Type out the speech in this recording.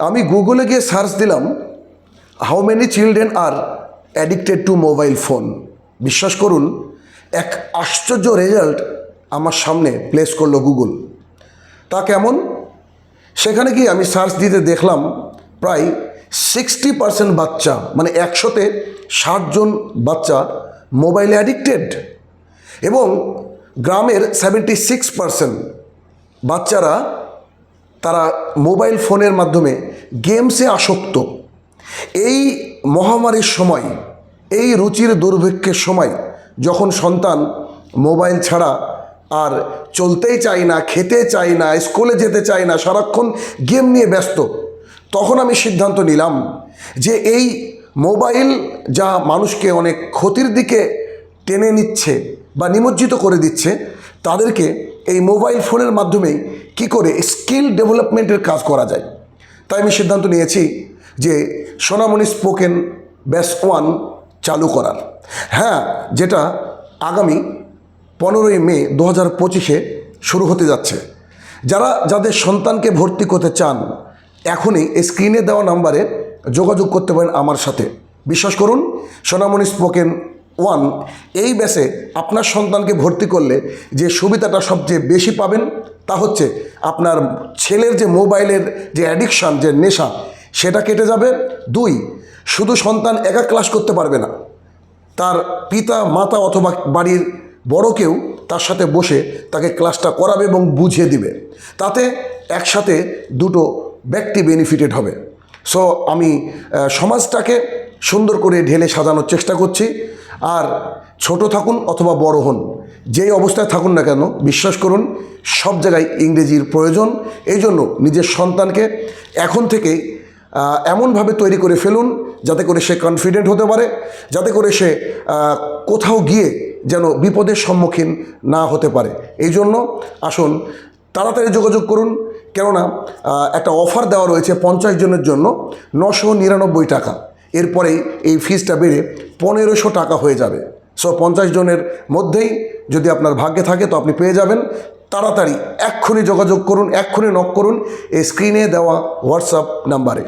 আমি গুগলে গিয়ে সার্চ দিলাম how many children are addicted to mobile phone. বিশ্বাস করুন, এক আশ্চর্য রেজাল্ট আমার সামনে প্লেস করলো গুগল। তা কেমন? সেখানে গিয়ে আমি সার্চ দিতে দেখলাম প্রায় 60% বাচ্চা, মানে 100-তে 60 জন বাচ্চা মোবাইলে অ্যাডিক্টেড, এবং গ্রামের 76% বাচ্চারা তারা মোবাইল ফোনের মাধ্যমে গেমসে আসক্ত। এই মহামারীর সময়, এই রুচির দুর্ভিক্ষের সময়, যখন সন্তান মোবাইল ছাড়া আর চলতেই চায় না, খেতে চায় না, স্কুলে যেতে চায় না, সারাক্ষণ গেম নিয়ে ব্যস্ত, তখন আমি সিদ্ধান্ত নিলাম যে এই মোবাইল যা মানুষকে অনেক ক্ষতির দিকে টেনে নিচ্ছে বা নিমজ্জিত করে দিচ্ছে, তাদেরকে এই মোবাইল ফোনের মাধ্যমেই কি করে স্কিল ডেভেলপমেন্টের কাজ করা যায়। তাই আমি সিদ্ধান্ত নিয়েছি যে সোনামণি স্পোকেন ব্যাচ 1 চালু করার। হ্যাঁ, যেটা আগামী 15ই মে 2025-এ শুরু হতে যাচ্ছে। যাদের সন্তানকে ভর্তি করতে চান, এখনই স্ক্রিনে দেওয়া নাম্বারে যোগাযোগ করতে পারেন আমার সাথে। বিশ্বাস করুন, সোনামণি স্পোকেন 1 এই ব্যাচে আপনার সন্তানকে ভর্তি করলে যে সুবিধাটা সবচেয়ে বেশি পাবেন তা হচ্ছে আপনার ছেলের যে মোবাইলের যে অ্যাডিকশান, যে নেশা, সেটা কেটে যাবে। 2, শুধু সন্তান একা ক্লাস করতে পারবে না, তার পিতা মাতা অথবা বাড়ির বড় কেউ তার সাথে বসে তাকে ক্লাসটা করাবে এবং বুঝিয়ে দিবে। তাতে একসাথে দুটো ব্যক্তি বেনিফিটেড হবে। সো আমি সমাজটাকে সুন্দর করে ঢেলে সাজানোর চেষ্টা করছি। আর ছোট থাকুন অথবা বড় হন, যেই অবস্থায় থাকুন না কেন, বিশ্বাস করুন সব জায়গায় ইংরেজির প্রয়োজন। এই জন্য নিজের সন্তানকে এখন থেকেই এমনভাবে তৈরি করে ফেলুন যাতে করে সে কনফিডেন্ট হতে পারে, যাতে করে সে কোথাও গিয়ে যেন বিপদের সম্মুখীন না হতে পারে। এই জন্য আসুন তাড়াতাড়ি যোগাযোগ করুন, কেননা একটা অফার দেওয়া রয়েছে 50 জনের জন্য 999 টাকা। এরপরেই এই ফিজটা বেড়ে 1500 টাকা হয়ে যাবে। সো 50 জনের মধ্যেই যদি আপনার ভাগ্যে থাকে তো আপনি পেয়ে যাবেন। তাড়াতাড়ি এক্ষুনি যোগাযোগ করুন, এক্ষুনি নক করুন এই স্ক্রিনে দেওয়া হোয়াটসঅ্যাপ নাম্বারে।